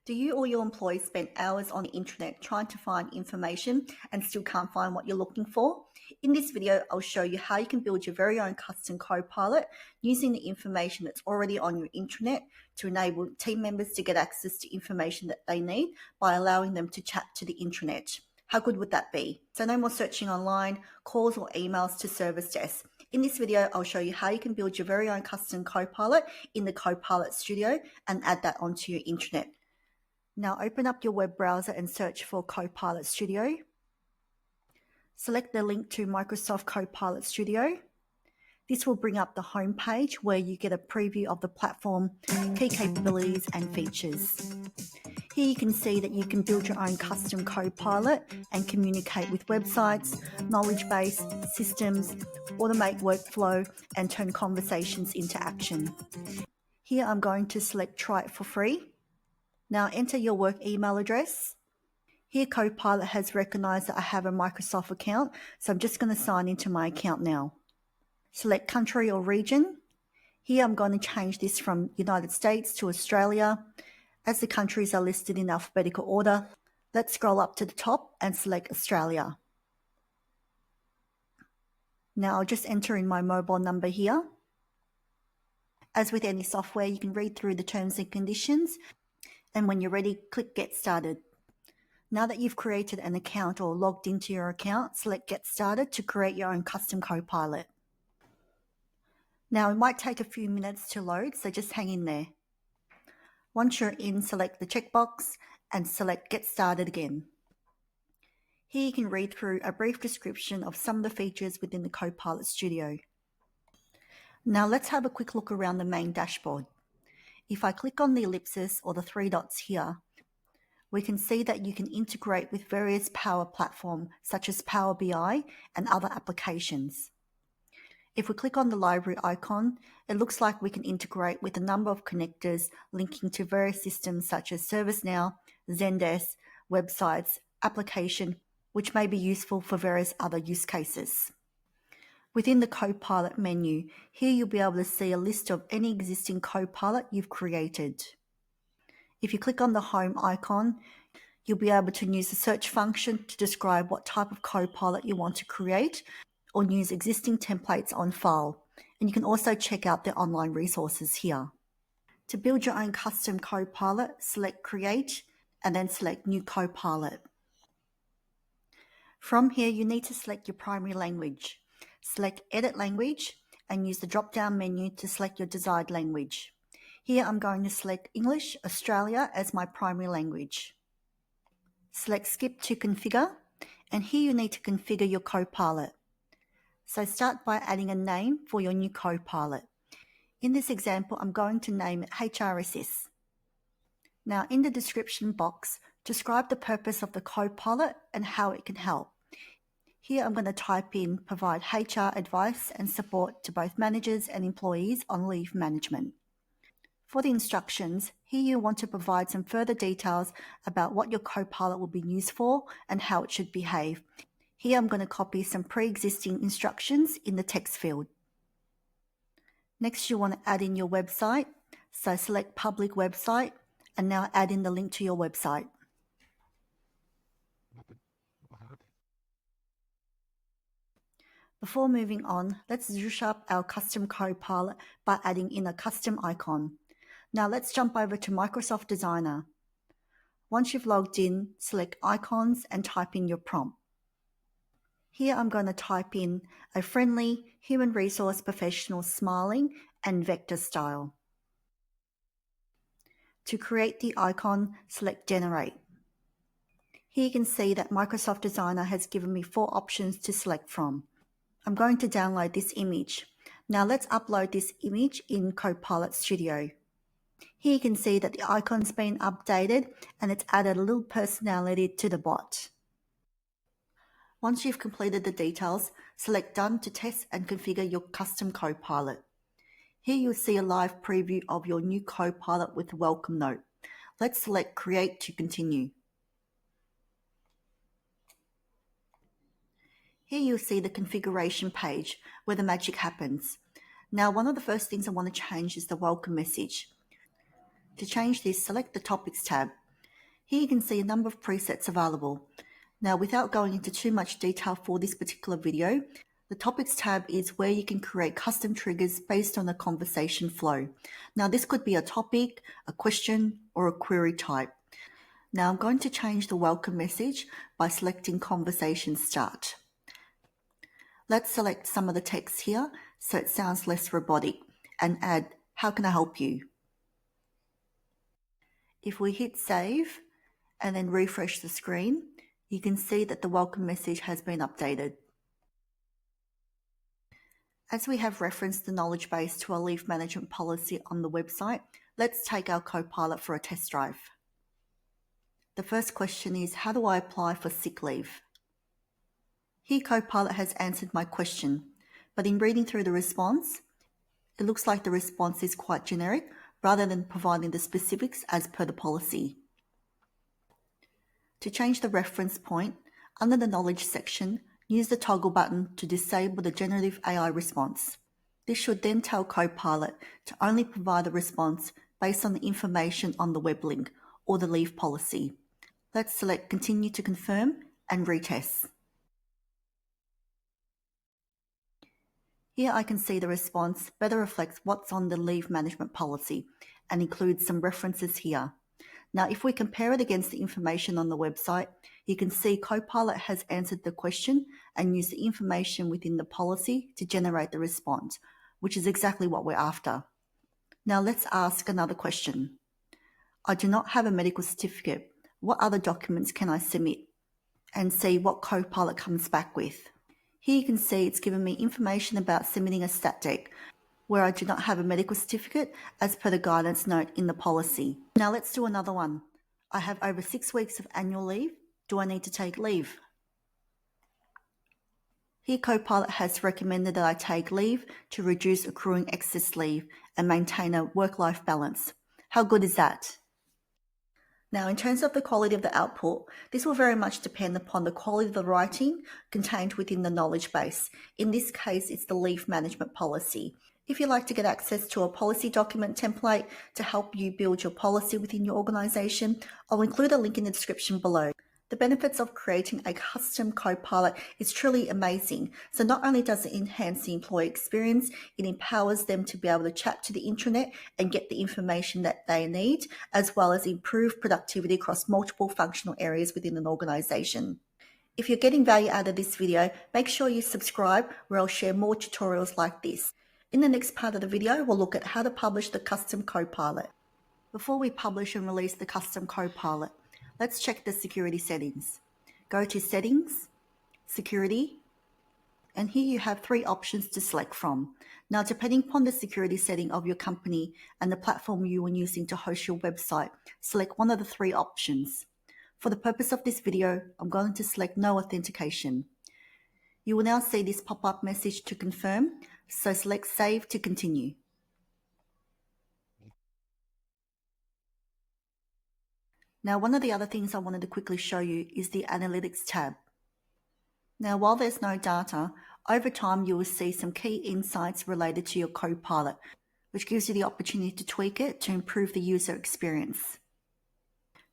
Do you or your employees spend hours on the internet trying to find information and still can't find what you're looking for? In this video, I'll show you how you can build your very own custom Copilot using the information that's already on your intranet to enable team members to get access to information that they need by allowing them to chat to the intranet. How good would that be? So no more searching online, calls or emails to service desks. In this video, I'll show you how you can build your very own custom Copilot in the Copilot Studio and add that onto your intranet. Now open up your web browser and search for Copilot Studio. Select the link to Microsoft Copilot Studio. This will bring up the home page where you get a preview of the platform, key capabilities and features. Here you can see that you can build your own custom Copilot and communicate with websites, knowledge base, systems, automate workflow and turn conversations into action. Here I'm going to select Try it for free. Now enter your work email address. Here Copilot has recognized that I have a Microsoft account, so I'm just going to sign into my account now. Select country or region. Here I'm going to change this from United States to Australia. As the countries are listed in alphabetical order, let's scroll up to the top and select Australia. Now I'll just enter in my mobile number here. As with any software, you can read through the terms and conditions, and when you're ready, click Get Started. Now that you've created an account or logged into your account, select Get Started to create your own custom Copilot. Now it might take a few minutes to load, so just hang in there. Once you're in, select the checkbox and select Get Started again. Here you can read through a brief description of some of the features within the Copilot Studio. Now let's have a quick look around the main dashboard. If I click on the ellipsis or the three dots here, we can see that you can integrate with various Power platforms such as Power BI and other applications. If we click on the library icon, it looks like we can integrate with a number of connectors linking to various systems such as ServiceNow, Zendesk, websites, application, which may be useful for various other use cases. Within the Copilot menu, here you'll be able to see a list of any existing Copilot you've created. If you click on the home icon, you'll be able to use the search function to describe what type of Copilot you want to create or use existing templates on file. And you can also check out the online resources here. To build your own custom Copilot, select Create and then select New Copilot. From here, you need to select your primary language. Select Edit Language and use the drop-down menu to select your desired language. Here I'm going to select English Australia as my primary language. Select Skip to configure, and here you need to configure your Copilot. So start by adding a name for your new Copilot. In this example, I'm going to name it HRSS. Now in the description box, describe the purpose of the Copilot and how it can help. Here I'm going to type in provide HR advice and support to both managers and employees on leave management. For the instructions, here you want to provide some further details about what your Copilot will be used for and how it should behave. Here I'm going to copy some pre-existing instructions in the text field. Next you want to add in your website, so select public website and now add in the link to your website. Before moving on, let's zhuzh up our custom Copilot by adding in a custom icon. Now let's jump over to Microsoft Designer. Once you've logged in, select Icons and type in your prompt. Here I'm going to type in a friendly human resource professional smiling and vector style. To create the icon, select Generate. Here you can see that Microsoft Designer has given me 4 options to select from. I'm going to download this image. Now let's upload this image in Copilot Studio. Here you can see that the icon's been updated and it's added a little personality to the bot. Once you've completed the details, select Done to test and configure your custom Copilot. Here you'll see a live preview of your new Copilot with a welcome note. Let's select Create to continue. Here you'll see the configuration page where the magic happens. Now, one of the first things I want to change is the welcome message. To change this, select the Topics tab. Here you can see a number of presets available. Now, without going into too much detail for this particular video, the Topics tab is where you can create custom triggers based on a conversation flow. Now, this could be a topic, a question, or a query type. Now, I'm going to change the welcome message by selecting Conversation Start. Let's select some of the text here so it sounds less robotic and add, "How can I help you?" If we hit save and then refresh the screen, you can see that the welcome message has been updated. As we have referenced the knowledge base to our leave management policy on the website, let's take our Copilot for a test drive. The first question is, how do I apply for sick leave? Here Copilot has answered my question, but in reading through the response, it looks like the response is quite generic rather than providing the specifics as per the policy. To change the reference point, under the knowledge section, use the toggle button to disable the generative AI response. This should then tell Copilot to only provide the response based on the information on the web link or the leave policy. Let's select Continue to confirm and retest. Here I can see the response better reflects what's on the leave management policy and includes some references here. Now, if we compare it against the information on the website, you can see Copilot has answered the question and used the information within the policy to generate the response, which is exactly what we're after. Now let's ask another question. I do not have a medical certificate. What other documents can I submit? And see what Copilot comes back with. Here you can see it's given me information about submitting a stat dec, where I do not have a medical certificate as per the guidance note in the policy. Now let's do another one. I have over 6 weeks of annual leave. Do I need to take leave? Here Copilot has recommended that I take leave to reduce accruing excess leave and maintain a work-life balance. How good is that? Now, in terms of the quality of the output, this will very much depend upon the quality of the writing contained within the knowledge base. In this case, it's the leave management policy. If you'd like to get access to a policy document template to help you build your policy within your organization, I'll include a link in the description below. The benefits of creating a custom Copilot is truly amazing. So not only does it enhance the employee experience, it empowers them to be able to chat to the intranet and get the information that they need, as well as improve productivity across multiple functional areas within an organization. If you're getting value out of this video, make sure you subscribe, where I'll share more tutorials like this. In the next part of the video, we'll look at how to publish the custom Copilot. Before we publish and release the custom Copilot, let's check the security settings. Go to Settings, Security, and here you have 3 options to select from. Now, depending upon the security setting of your company and the platform you are using to host your website, select one of the 3 options. For the purpose of this video, I'm going to select No Authentication. You will now see this pop-up message to confirm, so select Save to continue. Now, one of the other things I wanted to quickly show you is the Analytics tab. Now, while there's no data, over time you will see some key insights related to your Copilot, which gives you the opportunity to tweak it to improve the user experience.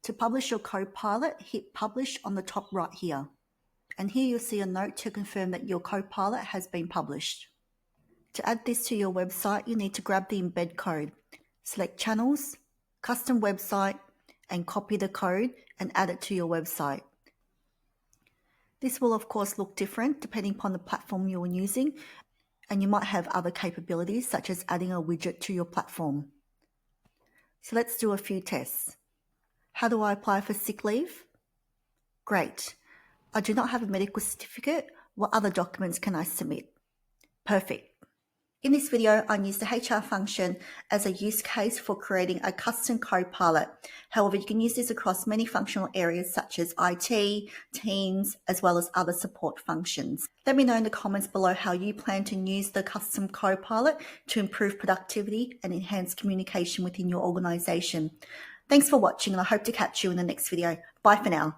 To publish your Copilot, hit Publish on the top right here. And here you'll see a note to confirm that your Copilot has been published. To add this to your website, you need to grab the embed code. Select Channels, Custom Website, and copy the code and add it to your website. This will of course look different depending upon the platform you are using, and you might have other capabilities such as adding a widget to your platform. So let's do a few tests. How do I apply for sick leave? Great. I do not have a medical certificate. What other documents can I submit? Perfect. In this video, I used the HR function as a use case for creating a custom Copilot. However, you can use this across many functional areas such as IT, Teams, as well as other support functions. Let me know in the comments below how you plan to use the custom Copilot to improve productivity and enhance communication within your organization. Thanks for watching, and I hope to catch you in the next video. Bye for now.